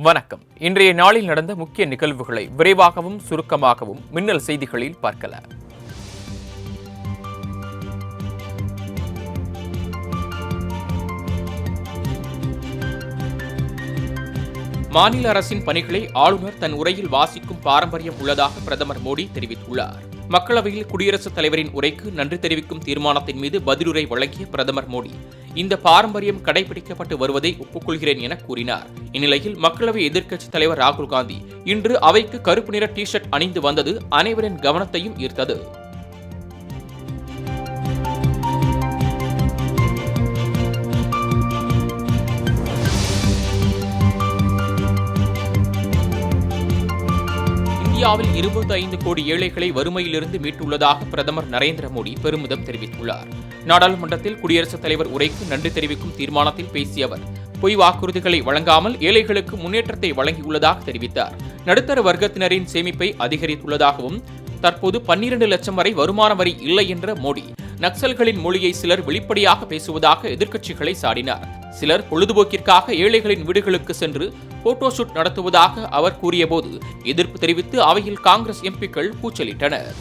வணக்கம். இன்றைய நாளில் நடந்த முக்கிய நிகழ்வுகளை விரைவாகவும் சுருக்கமாகவும் மின்னல் செய்திகளில் பார்க்கலாம். மாநில அரசின் பணிகளை ஆளுநர் தன் உரையில் வாசிக்கும் பாரம்பரியம் உள்ளதாக பிரதமர் மோடி தெரிவித்துள்ளார். மக்களவையில் குடியரசுத் தலைவரின் உரைக்கு நன்றி தெரிவிக்கும் தீர்மானத்தின் மீது பதிலுரை வழங்கிய பிரதமர் மோடி இந்த பாரம்பரியம் கடைபிடிக்கப்பட்டு வருவதை ஒப்புக்கொள்கிறேன் என கூறினார். இந்நிலையில் மக்களவை எதிர்க்கட்சித் தலைவர் ராகுல் காந்தி இன்று அவைக்கு கருப்பு நிற டி ஷர்ட் அணிந்து வந்தது அனைவரின் கவனத்தையும் ஈர்த்தது. இந்தியாவில் 25 கோடி ஏழைகளை வறுமையிலிருந்து மீட்டுள்ளதாக பிரதமர் நரேந்திர மோடி பெருமிதம் தெரிவித்துள்ளார். நாடாளுமன்றத்தில் குடியரசுத் தலைவர் உரைக்கு நன்றி தெரிவிக்கும் தீர்மானத்தில் பேசிய அவர் பொய் வாக்குறுதிகளை வழங்காமல் ஏழைகளுக்கு முன்னேற்றத்தை வழங்கியுள்ளதாக தெரிவித்தார். நடுத்தர வர்க்கத்தினரின் சேமிப்பை அதிகரித்துள்ளதாகவும் தற்போது 12 லட்சம் வரை வருமான வரி இல்லை என்ற மோடி நக்சல்களின் மொழியை சிலர் வெளிப்படையாக பேசுவதாக எதிர்க்கட்சிகளை சாடினார். சிலர் பொழுதுபோக்கிற்காக ஏழைகளின் வீடுகளுக்கு சென்று போட்டோ ஷூட் நடத்துவதாக அவர் கூறியபோது எதிர்ப்பு தெரிவித்து அவையில் காங்கிரஸ் எம்பிக்கள் கூச்சலிட்டனர்.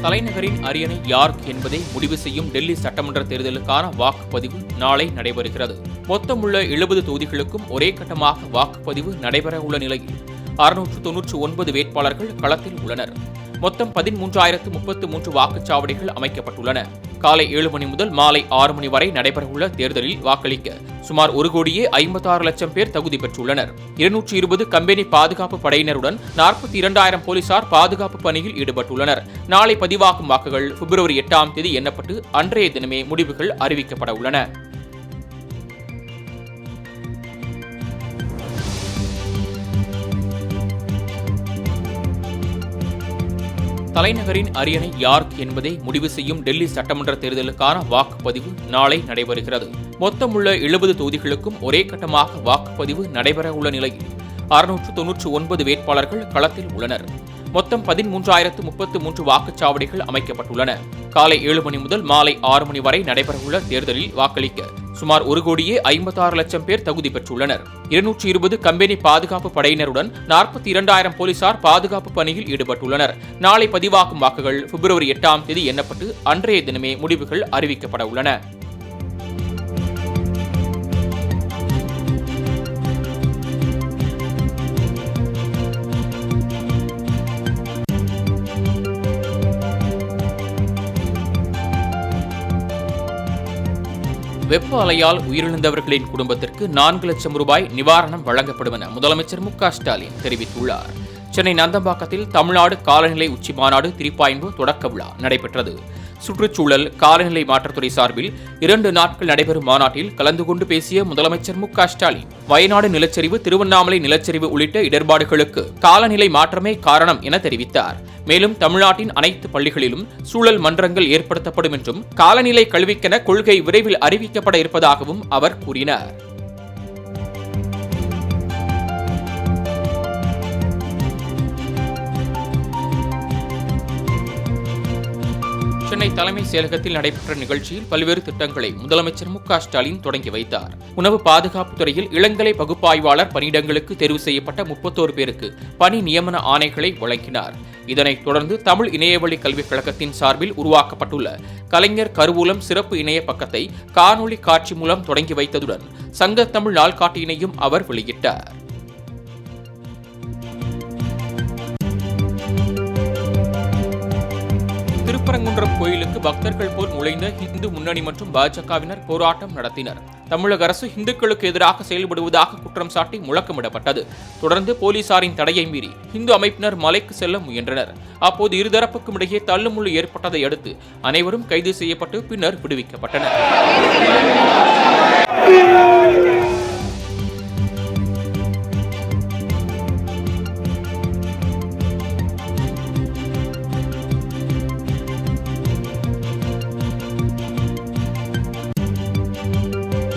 தலைநகரின் அரியணை யாருக்கு என்பதை முடிவு செய்யும் டெல்லி சட்டமன்ற தேர்தலுக்கான வாக்குப்பதிவு நாளை நடைபெறுகிறது. மொத்தமுள்ள 70 தொகுதிகளுக்கும் ஒரே கட்டமாக வாக்குப்பதிவு நடைபெற உள்ள நிலையில் 699 வேட்பாளர்கள் களத்தில் உள்ளனர். மொத்தம் 13,033 வாக்குச்சாவடிகள் அமைக்கப்பட்டுள்ளன. காலை 7 மணி முதல் மாலை 6 மணி வரை நடைபெறவுள்ள தேர்தலில் வாக்களிக்க சுமார் 1,56 லட்சம் பேர் தகுதி பெற்றுள்ளனர். 220 கம்பெனி பாதுகாப்பு படையினருடன் 42,000 போலீசார் பாதுகாப்பு பணியில் ஈடுபட்டுள்ளனர். நாளை பதிவாகும் வாக்குகள் பிப்ரவரி 8ஆம் தேதி எண்ணப்பட்டு அன்றைய தினமே முடிவுகள் அறிவிக்கப்பட உள்ளன. தலைநகரின் அரியணை யாருக்கு என்பதை முடிவு செய்யும் டெல்லி சட்டமன்ற தேர்தலுக்கான வாக்குப்பதிவு நாளை நடைபெறுகிறது. மொத்தமுள்ள 70 தொகுதிகளுக்கும் ஒரே கட்டமாக வாக்குப்பதிவு நடைபெற உள்ள நிலையில் 699 வேட்பாளர்கள் களத்தில் உள்ளனர். மொத்தம் 13,033 வாக்குச்சாவடிகள் அமைக்கப்பட்டுள்ளன. காலை 7 மணி முதல் மாலை 6 மணி வரை நடைபெறவுள்ள தேர்தலில் வாக்களிக்க சுமார் 1,56 லட்சம் பேர் தகுதி பெற்றுள்ளனர். 220 கம்பெனி பாதுகாப்பு படையினருடன் 42,000 போலீசார் பாதுகாப்பு பணியில் ஈடுபட்டுள்ளனர். நாளை பதிவாகும் வாக்குகள் பிப்ரவரி 8ஆம் தேதி எண்ணப்பட்டு அன்றைய தினமே முடிவுகள் அறிவிக்கப்பட உள்ளன. வெப்ப அலையால் உயிரிழந்தவர்களின் குடும்பத்திற்கு 4 லட்சம் ரூபாய் நிவாரணம் வழங்கப்படும் என முதலமைச்சர் மு.க. ஸ்டாலின் தெரிவித்துள்ளார். சென்னை நந்தம்பாக்கத்தில் தமிழ்நாடு காலநிலை உச்சி மாநாடு 3.0 தொடக்க விழா நடைபெற்றது. சுற்றுச்சூழல் காலநிலை மாற்றத்துறை சார்பில் 2 நாட்கள் நடைபெறும் மாநாட்டில் கலந்து கொண்டு பேசிய முதலமைச்சர் மு.க. ஸ்டாலின் வயநாடு நிலச்சரிவு, திருவண்ணாமலை நிலச்சரிவு உள்ளிட்ட இடர்பாடுகளுக்கு காலநிலை மாற்றமே காரணம் என தெரிவித்தார். மேலும் தமிழ்நாட்டின் அனைத்து பள்ளிகளிலும் சூழல் மன்றங்கள் ஏற்படுத்தப்படும் என்றும் காலநிலை கல்விக்கென கொள்கை விரைவில் அறிவிக்கப்பட இருப்பதாகவும் அவர் கூறினார். சென்னை தலைமைச் செயலகத்தில் நடைபெற்ற நிகழ்ச்சியில் பல்வேறு திட்டங்களை முதலமைச்சர் மு.க. ஸ்டாலின் தொடங்கி வைத்தார். உணவு பாதுகாப்பு துறையில் இளங்கலை பகுப்பாய்வாளர் பணியிடங்களுக்கு தேர்வு செய்யப்பட்ட 31 பேருக்கு பணி நியமன ஆணைகளை வழங்கினார். இதனைத் தொடர்ந்து தமிழ் இணையவழி கல்விக் கழகத்தின் சார்பில் உருவாக்கப்பட்டுள்ள கலைஞர் கருவூலம் சிறப்பு இணைய பக்கத்தை காணொலி காட்சி மூலம் தொடங்கி வைத்ததுடன் சங்கத்தமிழ் நாள்காட்டியினையும் அவர் வெளியிட்டார். திருப்பரங்குன்றம் கோயிலுக்கு பக்தர்கள் போல் நுழைந்த இந்து முன்னணி மற்றும் பாஜகவினர் போராட்டம் நடத்தினர். தமிழக அரசு இந்துக்களுக்கு எதிராக செயல்படுவதாக குற்றம் சாட்டி முழக்கமிடப்பட்டது. தொடர்ந்து போலீசாரின் தடையை மீறி இந்து அமைப்பினர் மலைக்கு செல்ல முயன்றனர். அப்போது இருதரப்புக்கும் இடையே தள்ளுமுள்ளு ஏற்பட்டதை அடுத்து அனைவரும் கைது செய்யப்பட்டு பின்னர் விடுவிக்கப்பட்டனர்.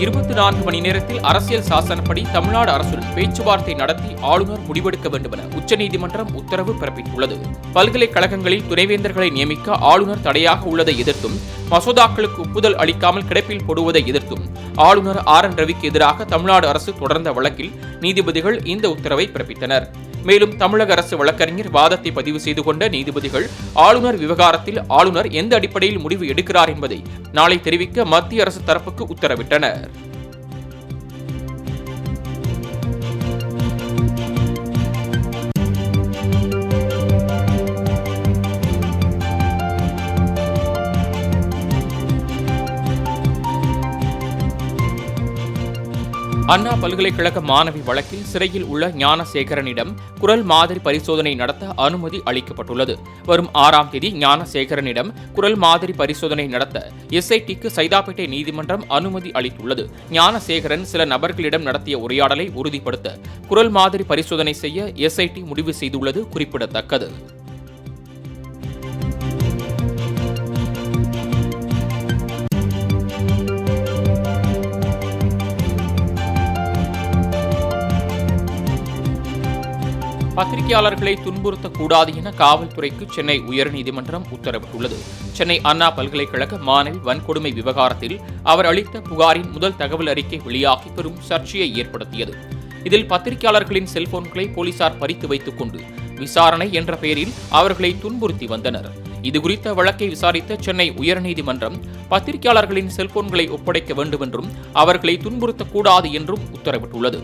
24 மணி நேரத்தில் அரசியல் சாசனப்படி தமிழ்நாடு அரசுடன் பேச்சுவார்த்தை நடத்தி ஆளுநர் முடிவெடுக்க வேண்டும் என உச்சநீதிமன்றம் உத்தரவு பிறப்பித்துள்ளது. பல்கலைக்கழகங்களில் துணைவேந்தர்களை நியமிக்க ஆளுநர் தடையாக உள்ளதை எதிர்த்தும், மசோதாக்களுக்கு ஒப்புதல் அளிக்காமல் கிடப்பில் போடுவதை எதிர்த்தும் ஆளுநர் RN ரவிக்கு எதிராக தமிழ்நாடு அரசு தொடர்ந்த வழக்கில் நீதிபதிகள் இந்த உத்தரவை பிறப்பித்தனர். மேலும் தமிழக அரசு வழக்கறிஞர் வாதத்தை பதிவு செய்து கொண்ட நீதிபதிகள் ஆளுநர் விவகாரத்தில் ஆளுநர் எந்த அடிப்படையில் முடிவு எடுக்கிறார் என்பதை நாளை தெரிவிக்க மத்திய அரசு தரப்புக்கு உத்தரவிட்டனர். அண்ணா பல்கலைக்கழக மாணவி வழக்கில் சிறையில் உள்ள ஞானசேகரனிடம் குரல் மாதிரி பரிசோதனை நடத்த அனுமதி அளிக்கப்பட்டுள்ளது. வரும் 6ஆம் தேதி ஞானசேகரனிடம் குரல் மாதிரி பரிசோதனை நடத்த SITக்கு சைதாப்பேட்டை நீதிமன்றம் அனுமதி அளித்துள்ளது. ஞானசேகரன் சில நபர்களிடம் நடத்திய உரையாடலை உறுதிப்படுத்த குரல் மாதிரி பரிசோதனை செய்ய SIT முடிவு செய்துள்ளது குறிப்பிடத்தக்கது. பத்திரிகையாளர்களை துன்புறுத்தக்கூடாது என காவல்துறைக்கு சென்னை உயர்நீதிமன்றம் உத்தரவிட்டுள்ளது. சென்னை அண்ணா பல்கலைக்கழக மாணவி வன்கொடுமை விவகாரத்தில் அவர் அளித்த புகாரின் முதல் தகவல் அறிக்கை வெளியாகி பெரும் சர்ச்சையை ஏற்படுத்தியது. இதில் பத்திரிகையாளர்களின் செல்போன்களை போலீசார் பறித்து வைத்துக் கொண்டு விசாரணை என்ற பெயரில் அவர்களை துன்புறுத்தி வந்தனர். இதுகுறித்த வழக்கை விசாரித்த சென்னை உயர்நீதிமன்றம் பத்திரிகையாளர்களின் செல்போன்களை ஒப்படைக்க வேண்டும் என்றும் அவர்களை துன்புறுத்தக்கூடாது என்றும் உத்தரவிட்டுள்ளது.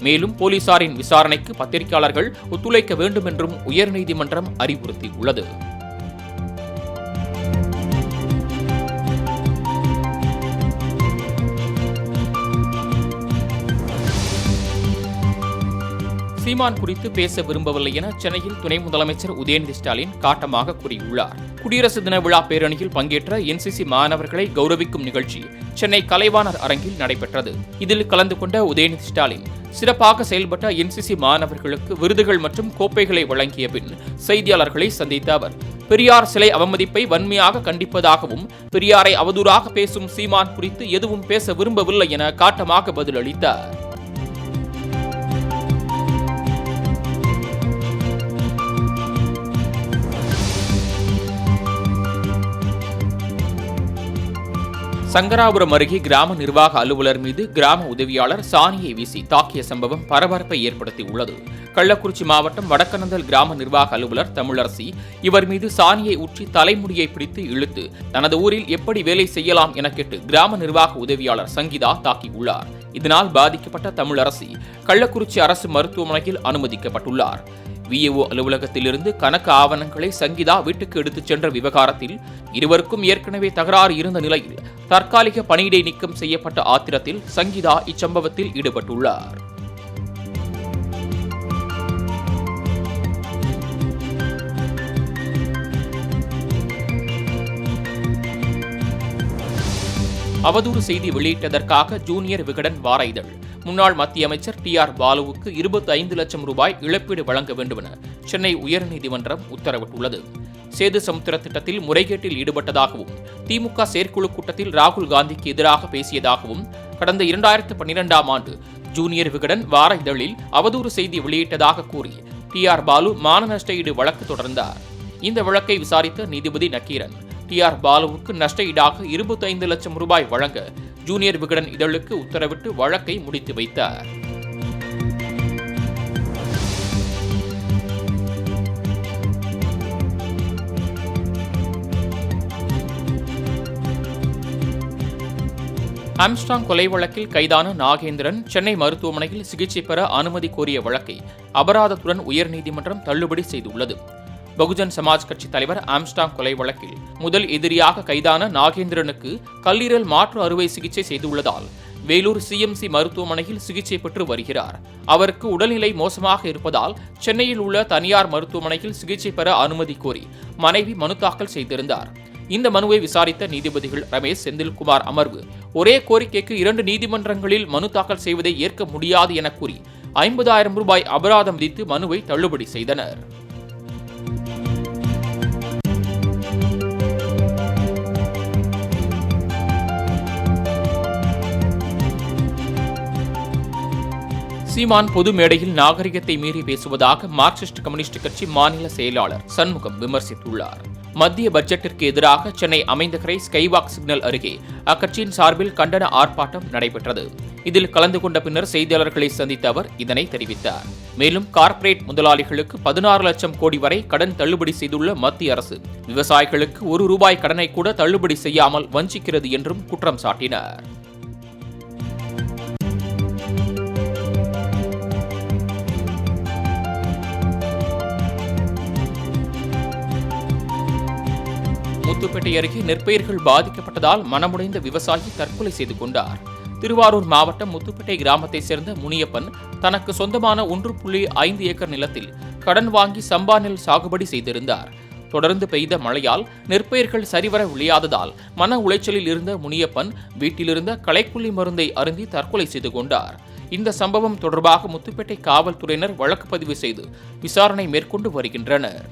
மேலும் போலீசாரின் விசாரணைக்கு பத்திரிகையாளர்கள் ஒத்துழைக்க வேண்டும் என்றும் உயர்நீதிமன்றம் அறிவுறுத்தியுள்ளது. சீமான் குறித்து பேச விரும்பவில்லை என சென்னையில் துணை முதலமைச்சர் உதயநிதி ஸ்டாலின் காட்டமாக கூறியுள்ளார். குடியரசு தின விழா பேரணியில் பங்கேற்ற NCC மாணவர்களை கௌரவிக்கும் நிகழ்ச்சி சென்னை கலைவாணர் அரங்கில் நடைபெற்றது. இதில் கலந்து கொண்ட உதயநிதி ஸ்டாலின் சிறப்பாக செயல்பட்ட NCC மாணவர்களுக்கு விருதுகள் மற்றும் கோப்பைகளை வழங்கிய பின் செய்தியாளர்களை சந்தித்த அவர், பெரியார் சிலை அவமதிப்பை வன்மையாக கண்டிப்பதாகவும், பெரியாரை அவதூறாக பேசும் சீமான் குறித்து எதுவும் பேச விரும்பவில்லை என காட்டமாக பதிலளித்தார். சங்கராபுரம் அருகே கிராம நிர்வாக அலுவலர் மீது கிராம உதவியாளர் சாணியை வீசி தாக்கிய சம்பவம் பரபரப்பை ஏற்படுத்தியுள்ளது. கள்ளக்குறிச்சி மாவட்டம் வடக்கனந்தல் கிராம நிர்வாக அலுவலர் தமிழரசி இவர் மீது சாணியை ஊற்றி தலைமுடியை பிடித்து இழுத்து தனது ஊரில் எப்படி வேலை செய்யலாம் என கேட்டு கிராம நிர்வாக உதவியாளர் சங்கீதா தாக்கியுள்ளார். இதனால் பாதிக்கப்பட்ட தமிழரசி கள்ளக்குறிச்சி அரசு மருத்துவமனையில் அனுமதிக்கப்பட்டுள்ளார். VAO அலுவலகத்திலிருந்து கணக்கு ஆவணங்களை சங்கீதா வீட்டுக்கு எடுத்துச் சென்ற விவகாரத்தில் இருவருக்கும் ஏற்கனவே தகராறு இருந்த நிலையில் தற்காலிக பணியிடை நீக்கம் செய்யப்பட்ட ஆத்திரத்தில் சங்கீதா இச்சம்பவத்தில் ஈடுபட்டுள்ளார். அவதூறு செய்தி வெளியிட்டதற்காக ஜூனியர் விகடன் வார இதழ் முன்னாள் மத்திய அமைச்சர் TR பாலுவுக்கு 25 லட்சம் ரூபாய் இழப்பீடு வழங்க வேண்டும் என சென்னை உயர்நீதிமன்றம் உத்தரவிட்டுள்ளது. சேது சமுத்திர திட்டத்தில் முறைகேட்டில் ஈடுபட்டதாகவும், திமுக செயற்குழு கூட்டத்தில் ராகுல் காந்திக்கு எதிராக பேசியதாகவும் கடந்த 2012ஆம் ஆண்டு ஜூனியர் விகடன் வார இதழில் அவதூறு செய்தி வெளியிட்டதாக கூறி TR பாலு மான நஷ்ட ஈடு வழக்கு தொடர்ந்தார். இந்த வழக்கை விசாரித்த நீதிபதி நக்கீரன் TR பாலுவுக்கு நஷ்ட ஈடாக 25 லட்சம் ரூபாய் வழங்க ஜூனியர் விகடன் இதழுக்கு உத்தரவிட்டு வழக்கை முடித்து வைத்தார். ஆம்ஸ்ட்ராங் கொலை வழக்கில் கைதான நாகேந்திரன் சென்னை மருத்துவமனையில் சிகிச்சை பெற அனுமதி கோரிய வழக்கை அபராதத்துடன் உயர்நீதிமன்றம் தள்ளுபடி செய்துள்ளது. பகுஜன் சமாஜ் கட்சி தலைவர் ஆம்ஸ்ட்ராங் கொலை வழக்கில் முதல் எதிரியாக கைதான நாகேந்திரனுக்கு கல்லீரல் மாற்று அறுவை சிகிச்சை செய்துள்ளதால் வேலூர் CMC மருத்துவமனையில் சிகிச்சை பெற்று வருகிறார். அவருக்கு உடல்நிலை மோசமாக இருப்பதால் சென்னையில் உள்ள தனியார் மருத்துவமனையில் சிகிச்சை பெற அனுமதி கோரி மனைவி மனு தாக்கல் செய்திருந்தார். இந்த மனுவை விசாரித்த நீதிபதிகள் ரமேஷ் செந்தில்குமார் அமர்வு ஒரே கோரிக்கைக்கு 2 நீதிமன்றங்களில் மனு தாக்கல் செய்வதை ஏற்க முடியாது என கூறி 50,000 ரூபாய் அபராதம் விதித்து மனுவை தள்ளுபடி செய்தனர். சீமான் பொது மேடையில் நாகரிகத்தை மீறி பேசுவதாக மார்க்சிஸ்ட் கம்யூனிஸ்ட் கட்சி மாநில செயலாளர் சண்முகம் விமர்சித்துள்ளார். மத்திய பட்ஜெட்டிற்கு எதிராக சென்னை அமைந்தகரை ஸ்கைவாக் சிக்னல் அருகே அக்கட்சியின் சார்பில் கண்டன ஆர்ப்பாட்டம் நடைபெற்றது. இதில் கலந்து கொண்ட பின்னர் செய்தியாளர்களை சந்தித்த அவர் இதனை தெரிவித்தார். மேலும் கார்ப்பரேட் முதலாளிகளுக்கு 16 லட்சம் கோடி வரை கடன் தள்ளுபடி செய்துள்ள மத்திய அரசு விவசாயிகளுக்கு ₹1 கடனை கூட தள்ளுபடி செய்யாமல் வஞ்சிக்கிறது என்றும் குற்றம் சாட்டினார். முத்துப்பேட்டை அருகே நெற்பயிர்கள் பாதிக்கப்பட்டதால் மனமுடைந்த விவசாயி தற்கொலை செய்து கொண்டார். திருவாரூர் மாவட்டம் முத்துப்பேட்டை கிராமத்தை சேர்ந்த முனியப்பன் தனக்கு சொந்தமான 1.5 ஏக்கர் நிலத்தில் கடன் வாங்கி சம்பா நெல் சாகுபடி செய்திருந்தார். தொடர்ந்து பெய்த மழையால் நெற்பயிர்கள் சரிவர விளையாததால் மன உளைச்சலில் இருந்த முனியப்பன் வீட்டிலிருந்த களைக்கொல்லி மருந்தை அருந்தி தற்கொலை செய்து கொண்டார். இந்த சம்பவம் தொடர்பாக முத்துப்பேட்டை காவல்துறையினர் வழக்கு பதிவு செய்து விசாரணை மேற்கொண்டு வருகின்றனர்.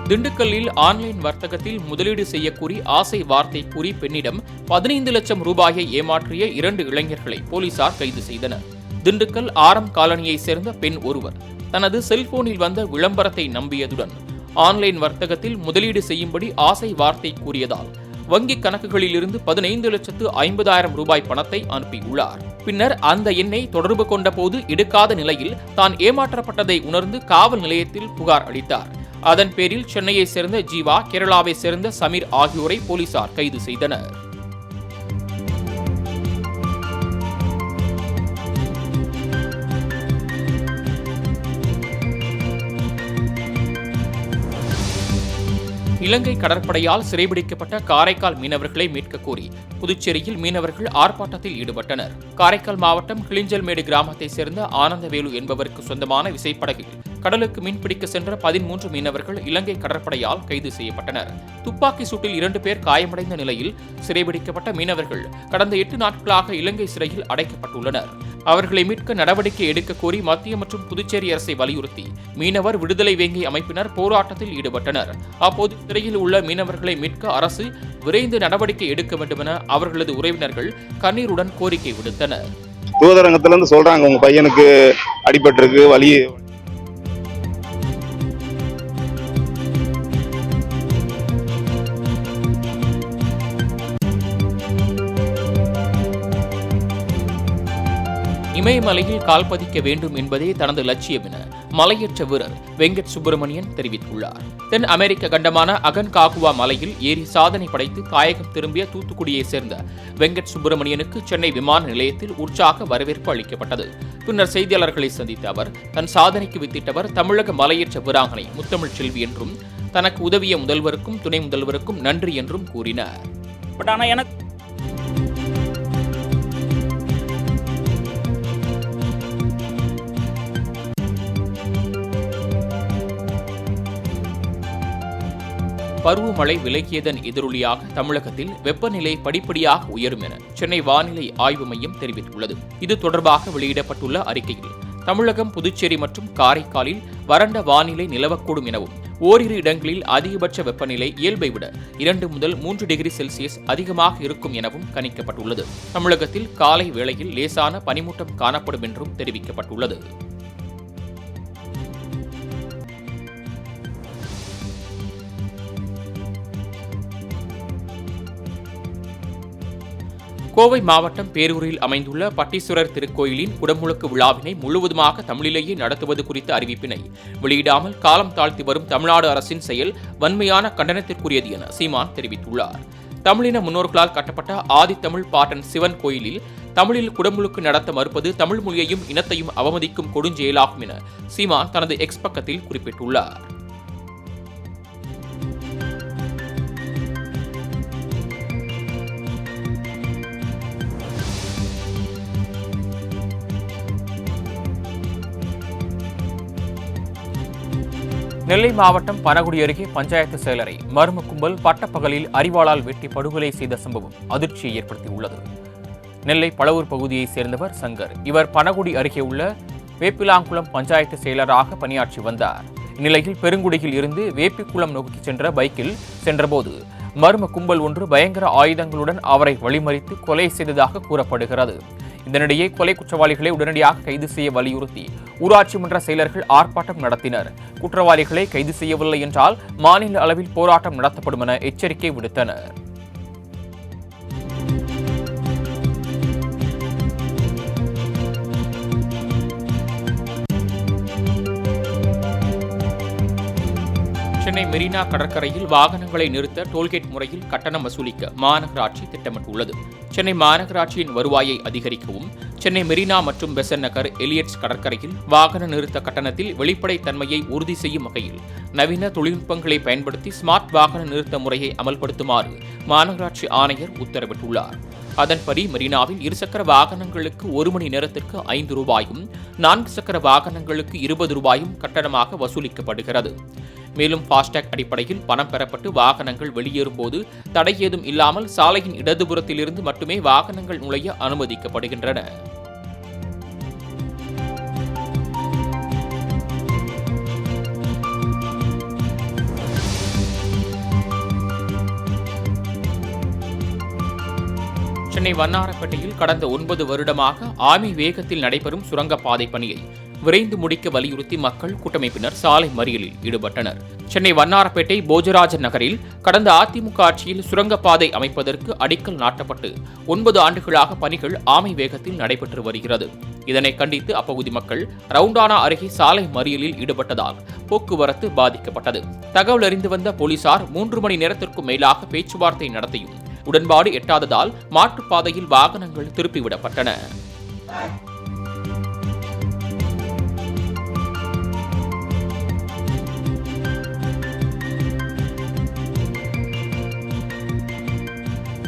திண்டுக்கல்லில் ஆன்லைன் வர்த்தகத்தில் முதலீடு செய்யக்கூறி ஆசை வார்த்தை கூறி பெண்ணிடம் 15 லட்சம் ரூபாயை ஏமாற்றிய 2 இளைஞர்களை போலீசார் கைது செய்தனர். திண்டுக்கல் ஆரம் காலனியை சேர்ந்த பெண் ஒருவர் தனது செல்போனில் வந்த விளம்பரத்தை நம்பியதுடன் ஆன்லைன் வர்த்தகத்தில் முதலீடு செய்யும்படி ஆசை வார்த்தை கூறியதால் வங்கிக் கணக்குகளில் இருந்து 15,50,000 ரூபாய் பணத்தை அனுப்பியுள்ளார். பின்னர் அந்த எண்ணை தொடர்பு கொண்ட போது எடுக்காத நிலையில் தான் ஏமாற்றப்பட்டதை உணர்ந்து காவல் நிலையத்தில் புகார் அளித்தார். அதன் பேரில் சென்னையை சேர்ந்த ஜீவா, கேரளாவை சேர்ந்த சமீர் ஆகியோரை போலீசார் கைது செய்தனர். இலங்கை கடற்படையால் சிறைபிடிக்கப்பட்ட காரைக்கால் மீனவர்களை மீட்க கோரி புதுச்சேரியில் மீனவர்கள் ஆர்ப்பாட்டத்தில் ஈடுபட்டனர். காரைக்கால் மாவட்டம் கிளிஞ்சல்மேடு கிராமத்தை சேர்ந்த ஆனந்தவேலு என்பவருக்கு சொந்தமான விசைப்படகில் கடலுக்கு மீன்பிடிக்க சென்ற 13 மீனவர்கள் இலங்கை கடற்படையால் கைது செய்யப்பட்டனர். துப்பாக்கி சூட்டில் 2 பேர் காயமடைந்த நிலையில் சிறைபிடிக்கப்பட்ட மீனவர்கள் கடந்த 8 நாட்களாக இலங்கை சிறையில் அடைக்கப்பட்டுள்ளனர். அவர்களை மீட்க நடவடிக்கை எடுக்க கோரி மத்திய மற்றும் புதுச்சேரி அரசை வலியுறுத்தி மீனவர் விடுதலை வேங்கை அமைப்பினர் போராட்டத்தில் ஈடுபட்டனர். அப்போது சிறையில் உள்ள மீனவர்களை மீட்க அரசு விரைந்து நடவடிக்கை எடுக்க வேண்டும் என அவர்களது உறவினர்கள் கண்ணீருடன் கோரிக்கை விடுத்தனர். தூதரங்கத்திலிருந்து சொல்றாங்க, உங்க பையனுக்கு அடிபட்டிருக்கு, வலி. இமயமலையில் கால் பதிக்க வேண்டும் என்பதே தனது லட்சியம் என மலையேற்ற வீரர் வெங்கட் சுப்பிரமணியன் தெரிவித்துள்ளார். தென் அமெரிக்க கண்டமான அகன்காகுவா மலையில் ஏறி சாதனை படைத்து தாயகம் திரும்பிய தூத்துக்குடியைச் சேர்ந்த வெங்கட் சுப்பிரமணியனுக்கு சென்னை விமான நிலையத்தில் உற்சாக வரவேற்பு அளிக்கப்பட்டது. பின்னர் செய்தியாளர்களை சந்தித்த அவர் தன் சாதனைக்கு வித்திட்டவர் தமிழக மலையேற்ற வீராங்கனை முத்தமிழ் செல்வி என்றும் தனக்கு உதவிய முதல்வருக்கும் துணை முதல்வருக்கும் நன்றி என்றும் கூறினார். பருவமழை விலகியதன் எதிரொலியாக தமிழகத்தில் வெப்பநிலை படிப்படியாக உயரும் என சென்னை வானிலை ஆய்வு மையம் தெரிவித்துள்ளது. இது தொடர்பாக வெளியிடப்பட்டுள்ள அறிக்கையில் தமிழகம், புதுச்சேரி மற்றும் காரைக்காலில் வறண்ட வானிலை நிலவக்கூடும் எனவும் ஓரிரு இடங்களில் அதிகபட்ச வெப்பநிலை இயல்பை விட 2 முதல் 3 டிகிரி செல்சியஸ் அதிகமாக இருக்கும் எனவும் கணிக்கப்பட்டுள்ளது. தமிழகத்தில் காலை வேளையில் லேசான பனிமூட்டம் காணப்படும் என்றும் தெரிவிக்கப்பட்டுள்ளது. கோவை மாவட்டம் பேரூரில் அமைந்துள்ள பட்டீஸ்வரர் திருக்கோயிலின் குடமுழுக்கு விழாவினை முழுவதுமாக தமிழிலேயே நடத்துவது குறித்த அறிவிப்பினை வெளியிடாமல் காலம் தாழ்த்தி வரும் தமிழ்நாடு அரசின் செயல் வன்மையான கண்டனத்திற்குரியது என சீமான் தெரிவித்துள்ளார். தமிழின முன்னோர்களால் கட்டப்பட்ட ஆதித்தமிழ் பாட்டன் சிவன் கோயிலில் தமிழில் குடமுழுக்கு நடத்த மறுப்பது தமிழ் மொழியையும் இனத்தையும் அவமதிக்கும் கொடுஞ்செயலாகும் என சீமான் தனது எக்ஸ் பக்கத்தில் குறிப்பிட்டுள்ளார். நெல்லை மாவட்டம் பனகுடி அருகே பஞ்சாயத்து செயலரை மர்ம கும்பல் பட்டப்பகலில் அரிவாளால் வெட்டி படுகொலை செய்த சம்பவம் அதிர்ச்சியை ஏற்படுத்தியுள்ளது. நெல்லை பழவூர் பகுதியைச் சேர்ந்தவர் சங்கர். இவர் பனகுடி அருகே உள்ள வேப்பிலாங்குளம் பஞ்சாயத்து செயலராக பணியாற்றி வந்தார். இந்நிலையில் பெருங்குடியில் இருந்து வேப்பிக்குளம் நோக்கி சென்ற பைக்கில் சென்றபோது மர்ம கும்பல் ஒன்று பயங்கர ஆயுதங்களுடன் அவரை வழிமறித்து கொலை செய்ததாக கூறப்படுகிறது. இதனிடையே கொலை குற்றவாளிகளை உடனடியாக கைது செய்ய வலியுறுத்தி ஊராட்சி மன்ற செயலர்கள் ஆர்ப்பாட்டம் நடத்தினர். குற்றவாளிகளை கைது செய்யவில்லை என்றால் மாநில அளவில் போராட்டம் நடத்தப்படும் என எச்சரிக்கை விடுத்தனர். சென்னை மெரினா கடற்கரையில் வாகனங்களை நிறுத்த டோல்கேட் முறையில் கட்டணம் வசூலிக்க மாநகராட்சி திட்டமிட்டுள்ளது. சென்னை மாநகராட்சியின் வருவாயை அதிகரிக்கவும் சென்னை மெரினா மற்றும் பெசன்ட் நகர், எலியட்ஸ் கடற்கரையில் வாகன நிறுத்த கட்டணத்தில் வெளிப்படைத்தன்மையை உறுதி செய்யும் வகையில் நவீன தொழில்நுட்பங்களை பயன்படுத்தி ஸ்மார்ட் வாகன நிறுத்த முறையை அமல்படுத்துமாறு மாநகராட்சி ஆணையர் உத்தரவிட்டுள்ளார். அதன்படி மெரினாவில் இருசக்கர வாகனங்களுக்கு 1 மணி நேரத்திற்கு 5 ரூபாயும் 4 சக்கர வாகனங்களுக்கு 20 ரூபாயும் கட்டணமாக வசூலிக்கப்படுகிறது. மேலும் ஃபாஸ்டேக் அடிப்படையில் பணம் பெறப்பட்டு வாகனங்கள் வெளியேறும் போது தடை ஏதும் இல்லாமல் சாலையின் இடதுபுறத்திலிருந்து மட்டுமே வாகனங்கள் நுழைய அனுமதிக்கப்படுகின்றன. சென்னை வண்ணாரப்பேட்டையில் கடந்த 9 வருடமாக ஆமி வேகத்தில் நடைபெறும் சுரங்கப்பாதை பணியை விரைந்து முடிக்க வலியுறுத்தி மக்கள் கூட்டமைப்பினர் சாலை மறியலில் ஈடுபட்டனர். சென்னை வண்ணாரப்பேட்டை போஜராஜன் நகரில் கடந்த அதிமுக ஆட்சியில் சுரங்கப்பாதை அமைப்பதற்கு அடிக்கல் நாட்டப்பட்டு 9 ஆண்டுகளாக பணிகள் ஆமை வேகத்தில் நடைபெற்று வருகிறது. இதனை கண்டித்து அப்பகுதி மக்கள் ரவுண்டானா அருகே சாலை மறியலில் ஈடுபட்டதால் போக்குவரத்து பாதிக்கப்பட்டது. தகவல் அறிந்து வந்த போலீசார் 3 மணி நேரத்திற்கும் மேலாக பேச்சுவார்த்தை நடத்தியும் உடன்பாடு எட்டாததால் மாற்றுப்பாதையில் வாகனங்கள் திருப்பிவிடப்பட்டன.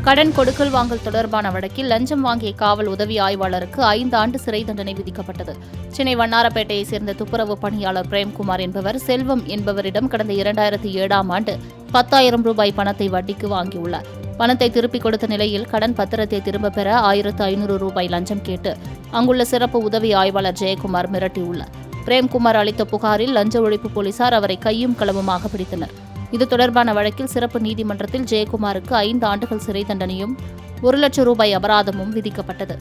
கடன் கொடுக்கல் வாங்கல் தொடர்பான வழக்கில் லஞ்சம் வாங்கிய காவல் உதவி ஆய்வாளருக்கு 5 ஆண்டு சிறை தண்டனை விதிக்கப்பட்டது. சென்னை வண்ணாரப்பேட்டையைச் சேர்ந்த துப்புரவு பணியாளர் பிரேம்குமார் என்பவர் செல்வம் என்பவரிடம் கடந்த 2007ஆம் ஆண்டு 10,000 ரூபாய் பணத்தை வட்டிக்கு வாங்கியுள்ளார். பணத்தை திருப்பிக் கொடுத்த நிலையில் கடன் பத்திரத்தை திரும்பப் பெற 1,500 ரூபாய் லஞ்சம் கேட்டு அங்குள்ள சிறப்பு உதவி ஆய்வாளர் ஜெயக்குமார் மிரட்டியுள்ளார். பிரேம்குமார் அளித்த புகாரில் லஞ்ச ஒழிப்பு போலீசார் அவரை கையும் களவுமாக பிடித்தனர். இது தொடர்பான வழக்கில் சிறப்பு நீதிமன்றத்தில் ஜெயக்குமாருக்கு 5 ஆண்டுகள் சிறை தண்டனையும் 1 லட்சம் ரூபாய் அபராதமும் விதிக்கப்பட்டது.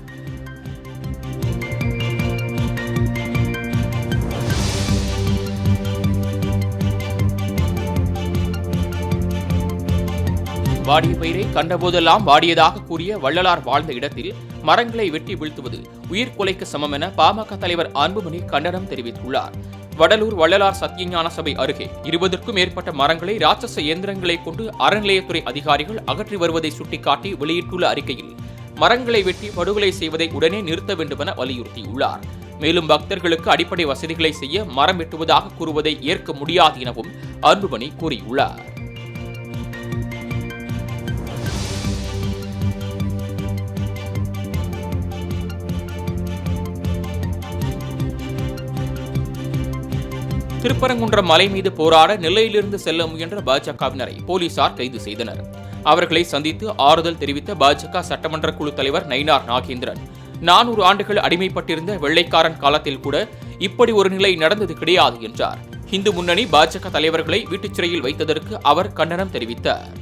வாடிய பயிரை கண்டபோதெல்லாம் வாடியதாக கூறிய வள்ளலார் வாழ்ந்த இடத்தில் மரங்களை வெட்டி வீழ்த்துவது உயிர்கொலைக்கு சமம் என பாமக தலைவர் அன்புமணி கண்டனம் தெரிவித்துள்ளார். வடலூர் வள்ளலார் சத்தியஞான சபை அருகே 20க்கும் மேற்பட்ட மரங்களை ராட்சச இயந்திரங்களை கொண்டு அறநிலையத்துறை அதிகாரிகள் அகற்றி வருவதை சுட்டிக்காட்டி வெளியிட்டுள்ள அறிக்கையில் மரங்களை வெட்டி படுகொலை செய்வதை உடனே நிறுத்த வேண்டும் என வலியுறுத்தியுள்ளார். மேலும் பக்தர்களுக்கு அடிப்படை வசதிகளை செய்ய மரம் வெட்டுவதாக கூறுவதை ஏற்க முடியாது எனவும் அன்புமணி கூறியுள்ளார். திருப்பரங்குன்றம் மலை மீது போராட நெல்லையிலிருந்து செல்ல முயன்ற பாஜகவினரை போலீசார் கைது செய்தனர். அவர்களை சந்தித்து ஆறுதல் தெரிவித்த பாஜக சட்டமன்ற குழு தலைவர் நயினார் நாகேந்திரன் 400 ஆண்டுகள் அடிமைப்பட்டிருந்த வெள்ளைக்காரன் காலத்தில் கூட இப்படி ஒரு நிலை நடந்தது கிடையாது என்றார். இந்து முன்னணி பாஜக தலைவர்களை வீட்டுச் சிறையில் வைத்ததற்கு அவர் கண்டனம் தெரிவித்தார்.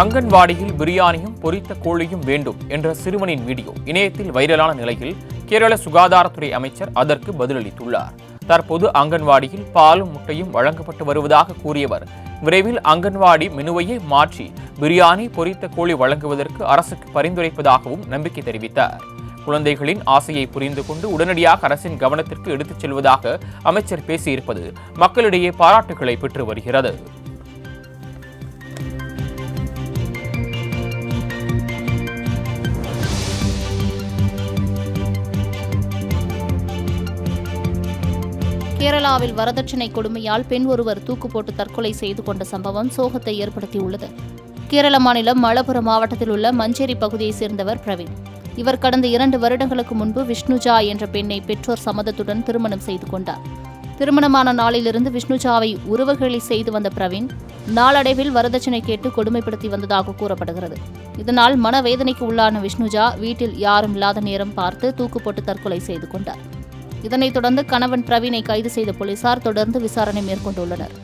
அங்கன்வாடியில் பிரியாணியும் பொரித்த கோழியும் வேண்டும் என்ற சிறுவனின் வீடியோ இணையத்தில் வைரலான நிலையில் கேரள சுகாதாரத்துறை அமைச்சர் அதற்கு பதிலளித்துள்ளார். தற்போது அங்கன்வாடியில் பாலும் முட்டையும் வழங்கப்பட்டு வருவதாக கூறியவர் விரைவில் அங்கன்வாடி மெனுவையே மாற்றி பிரியாணி பொரித்த கோழி வழங்குவதற்கு அரசுக்கு பரிந்துரைப்பதாகவும் நம்பிக்கை தெரிவித்தார். குழந்தைகளின் ஆசையை புரிந்து கொண்டு உடனடியாக அரசின் கவனத்திற்கு எடுத்துச் செல்வதாக அமைச்சர் பேசியிருப்பது மக்களிடையே பாராட்டுகளை பெற்று வருகிறது. கேரளாவில் வரதட்சணை கொடுமையால் பெண் ஒருவர் தூக்கு போட்டு தற்கொலை செய்து கொண்ட சம்பவம் சோகத்தை ஏற்படுத்தியுள்ளது. கேரள மாநிலம் மலப்புரம் மாவட்டத்தில் உள்ள மஞ்சேரி பகுதியைச் சேர்ந்தவர் பிரவீன். இவர் கடந்த 2 வருடங்களுக்கு முன்பு விஷ்ணுஜா என்ற பெண்ணை பெற்றோர் சம்மதத்துடன் திருமணம் செய்து கொண்டார். திருமணமான நாளிலிருந்து விஷ்ணுஜாவை உறவுகளை செய்து வந்த பிரவீன் நாளடைவில் வரதட்சணை கேட்டு கொடுமைப்படுத்தி வந்ததாக கூறப்படுகிறது. இதனால் மனவேதனைக்கு உள்ளான விஷ்ணுஜா வீட்டில் யாரும் இல்லாத நேரம் பார்த்து தூக்கு போட்டு தற்கொலை செய்து கொண்டார். இதனைத் தொடர்ந்து கணவன் பிரவீனை கைது செய்த போலீசார் தொடர்ந்து விசாரணை மேற்கொண்டுள்ளனர்.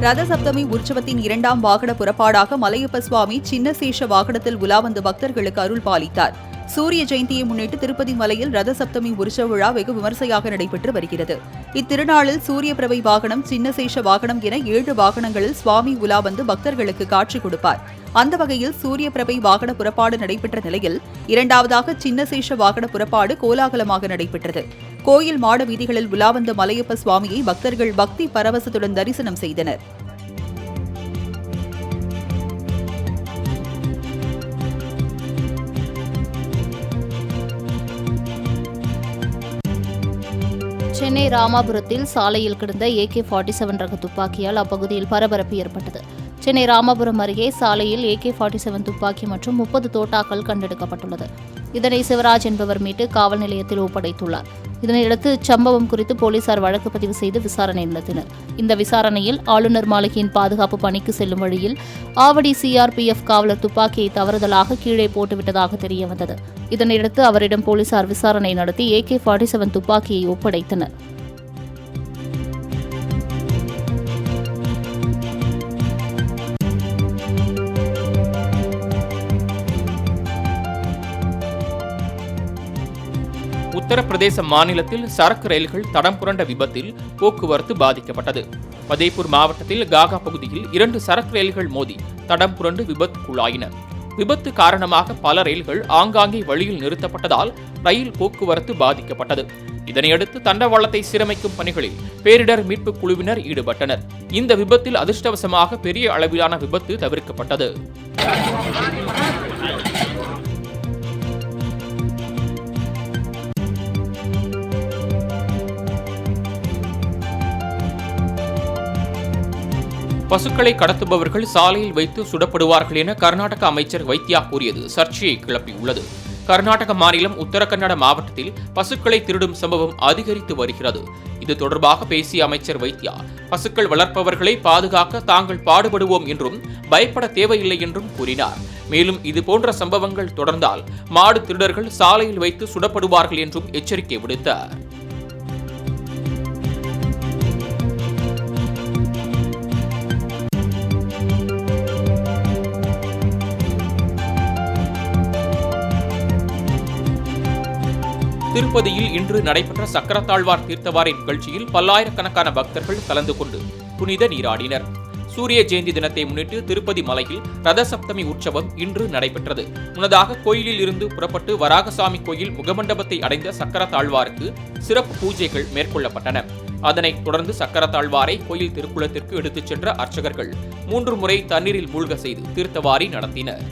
ரதசப்தமி உற்சவத்தின் 2ஆம் வாகன புறப்பாடாக மலையப்ப சுவாமி சின்னசேஷ வாகனத்தில் உலா வந்து பக்தர்களுக்கு அருள் பாலித்தார். சூரிய ஜெயந்தியை முன்னிட்டு திருப்பதி மலையில் ரதசப்தமி உற்சவ விழா வெகு விமர்சையாக நடைபெற்று வருகிறது. இத்திருநாளில் சூரிய பிரபை வாகனம், சின்னசேஷ வாகனம் என 7 வாகனங்களில் சுவாமி உலா வந்து பக்தர்களுக்கு காட்சி கொடுப்பார். அந்த வகையில் சூரிய பிரபை வாகன புறப்பாடு நடைபெற்ற நிலையில் 2ஆவதாக சின்னசேஷ வாகன புறப்பாடு கோலாகலமாக நடைபெற்றது. கோயில் மாட வீதிகளில் உலா வந்த மலையப்ப சுவாமியை பக்தர்கள் பக்தி பரவசத்துடன் தரிசனம் செய்தனர். சென்னை ராமாபுரத்தில் சாலையில் கிடந்த AK-47 ரக துப்பாக்கியால் அப்பகுதியில் பரபரப்பு ஏற்பட்டது. சென்னை ராமாபுரம் அருகே சாலையில் AK-47 துப்பாக்கி மற்றும் 30 தோட்டாக்கள் கண்டெடுக்கப்பட்டுள்ளது. இதனை சிவராஜ் என்பவர் மீட்டு காவல் நிலையத்தில் ஒப்படைத்துள்ளார். இதனையடுத்து இச்சம்பவம் குறித்து போலீசார் வழக்கு பதிவு செய்து விசாரணை நடத்தினர். இந்த விசாரணையில் ஆளுநர் மாளிகையின் பாதுகாப்பு பணிக்கு செல்லும் வழியில் ஆவடி CRPF காவலர் துப்பாக்கியை தவறுதலாக கீழே போட்டுவிட்டதாக தெரியவந்தது. இதனையடுத்து அவரிடம் போலீசார் விசாரணை நடத்தி AK-47 துப்பாக்கியை ஒப்படைத்தனர். உத்தரப்பிரதேச மாநிலத்தில் சரக்கு ரயில்கள் தடம் புரண்ட விபத்தில் போக்குவரத்து பாதிக்கப்பட்டது. பதேபூர் மாவட்டத்தில் காகா பகுதியில் 2 சரக்கு ரயில்கள் மோதி தடம் புரண்டு விபத்துக்குள்ளாயின. விபத்து காரணமாக பல ரயில்கள் ஆங்காங்கே வழியில் நிறுத்தப்பட்டதால் ரயில் போக்குவரத்து பாதிக்கப்பட்டது. இதனையடுத்து தண்டவாளத்தை சீரமைக்கும் பணிகளில் பேரிடர் மீட்பு குழுவினர் ஈடுபட்டனர். இந்த விபத்தில் அதிர்ஷ்டவசமாக பெரிய அளவிலான விபத்து தவிர்க்கப்பட்டது. பசுக்களை கடத்துபவர்கள் சாலையில் வைத்து சுடப்படுவார்கள் என கர்நாடக அமைச்சர் வைத்யா கூறியது சர்ச்சையை கிளப்பியுள்ளது. கர்நாடக மாநிலம் உத்தரகன்னட மாவட்டத்தில் பசுக்களை திருடும் சம்பவம் அதிகரித்து வருகிறது. இது தொடர்பாக பேசிய அமைச்சர் வைத்யா, பசுக்கள் வளர்ப்பவர்களை பாதுகாக்க தாங்கள் பாடுபடுவோம் என்றும் பயப்பட தேவையில்லை என்றும் கூறினார். மேலும் இதுபோன்ற சம்பவங்கள் தொடர்ந்தால் மாடு திருடர்கள் சாலையில் வைத்து சுடப்படுவார்கள் என்றும் எச்சரிக்கை விடுத்தார். திருப்பதியில் இன்று நடைபெற்ற சக்கரத்தாழ்வார் தீர்த்தவாரி நிகழ்ச்சியில் பல்லாயிரக்கணக்கான பக்தர்கள் கலந்து கொண்டு புனித நீராடினர். சூரிய ஜெயந்தி தினத்தை முன்னிட்டு திருப்பதி மலையில் ரதசப்தமி உற்சவம் இன்று நடைபெற்றது. முன்னதாக கோயிலில் இருந்து புறப்பட்டு வராகசாமி கோயில் முகமண்டபத்தை அடைந்த சக்கரத்தாழ்வாருக்கு சிறப்பு பூஜைகள் மேற்கொள்ளப்பட்டன. அதனைத் தொடர்ந்து சக்கரத்தாழ்வாரை கோயில் திருக்குளத்திற்கு எடுத்துச் சென்ற அர்ச்சகர்கள் 3 முறை தண்ணீரில் மூழ்க செய்து தீர்த்தவாரி நடத்தினர்.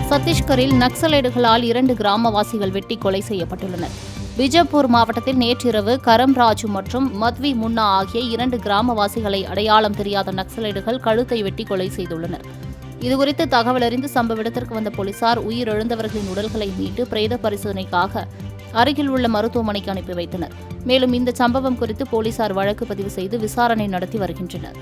சத்தீஸ்கரில் நக்சலைடுகளால் 2 கிராமவாசிகள் வெட்டி கொலை செய்யப்பட்டுள்ளனர். பிஜப்பூர் மாவட்டத்தில் நேற்றிரவு கரம்ராஜு மற்றும் மத்வி முன்னா ஆகிய 2 கிராமவாசிகளை அடையாளம் தெரியாத நக்சலைடுகள் கழுத்தை வெட்டி கொலை செய்துள்ளனர். இதுகுறித்து தகவல் அறிந்து சம்பவ இடத்திற்கு வந்த போலீசார் உயிரிழந்தவர்களின் உடல்களை மீட்டு பிரேத பரிசோதனைக்காக அருகில் உள்ள மருத்துவமனைக்கு அனுப்பி வைத்தனர். மேலும் இந்த சம்பவம் குறித்து போலீசார் வழக்கு பதிவு செய்து விசாரணை நடத்தி வருகின்றனர்.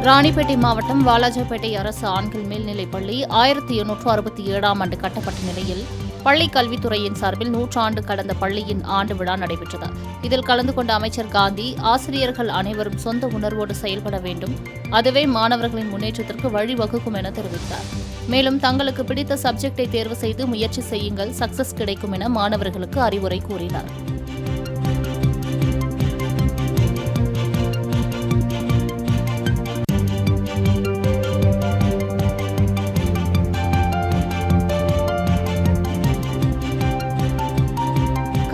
ராணிப்பேட்டை மாவட்டம் வாலாஜாபேட்டை அரசு ஆண்கள் மேல்நிலைப் பள்ளி 1867ஆம் ஆண்டு கட்டப்பட்ட நிலையில் பள்ளி கல்வித்துறையின் சார்பில் 100 ஆண்டு கடந்த பள்ளியின் ஆண்டு விழா நடைபெற்றது. இதில் கலந்து கொண்ட அமைச்சர் காந்தி, ஆசிரியர்கள் அனைவரும் சொந்த உணர்வோடு செயல்பட வேண்டும், அதுவே மாணவர்களின் முன்னேற்றத்திற்கு வழிவகுக்கும் என தெரிவித்தார். மேலும் தங்களுக்கு பிடித்த சப்ஜெக்டை தேர்வு செய்து முயற்சி செய்யுங்கள், சக்சஸ் கிடைக்கும் என மாணவர்களுக்கு அறிவுரை கூறினார்.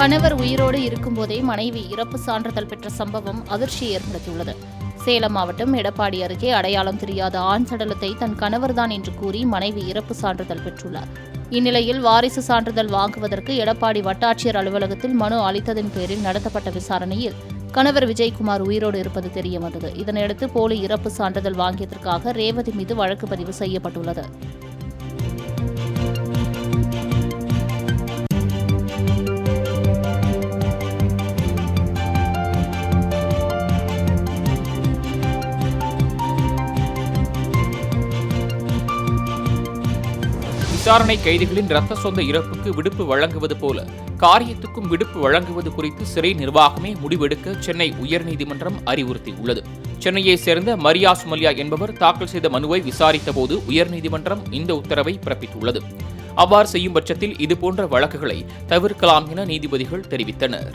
கணவர் உயிரோடு இருக்கும்போதே மனைவி இறப்பு சான்றிதழ் பெற்ற சம்பவம் அதிர்ச்சியை ஏற்படுத்தியுள்ளது. சேலம் மாவட்டம் எடப்பாடி அருகே அடையாளம் தெரியாத ஆண் சடலத்தை தன் கணவர்தான் என்று கூறி மனைவி இறப்பு சான்றிதழ் பெற்றுள்ளார். இந்நிலையில் வாரிசு சான்றிதழ் வாங்குவதற்கு எடப்பாடி வட்டாட்சியர் அலுவலகத்தில் மனு அளித்ததன் பேரில் நடத்தப்பட்ட விசாரணையில் கணவர் விஜயகுமார் உயிரோடு இருப்பது தெரியவந்தது. இதனையடுத்து போலி இறப்பு சான்றிதழ் வாங்கியதற்காக ரேவதி மீது வழக்கு பதிவு செய்யப்பட்டுள்ளது. விசாரணை கைதிகளின் இரத்த சொந்த இறப்புக்கு விடுப்பு வழங்குவது போல காரியத்துக்கும் விடுப்பு வழங்குவது குறித்து சிறை நிர்வாகமே முடிவெடுக்க சென்னை உயர்நீதிமன்றம் அறிவுறுத்தியுள்ளது. சென்னையை சேர்ந்த மரியா சுமல்யா என்பவர் தாக்கல் செய்த மனுவை விசாரித்தபோது உயர்நீதிமன்றம் இந்த உத்தரவை பிறப்பித்துள்ளது. அவ்வாறு செய்யும் பட்சத்தில் இதுபோன்ற வழக்குகளை தவிர்க்கலாம் என நீதிபதிகள் தெரிவித்தனர்.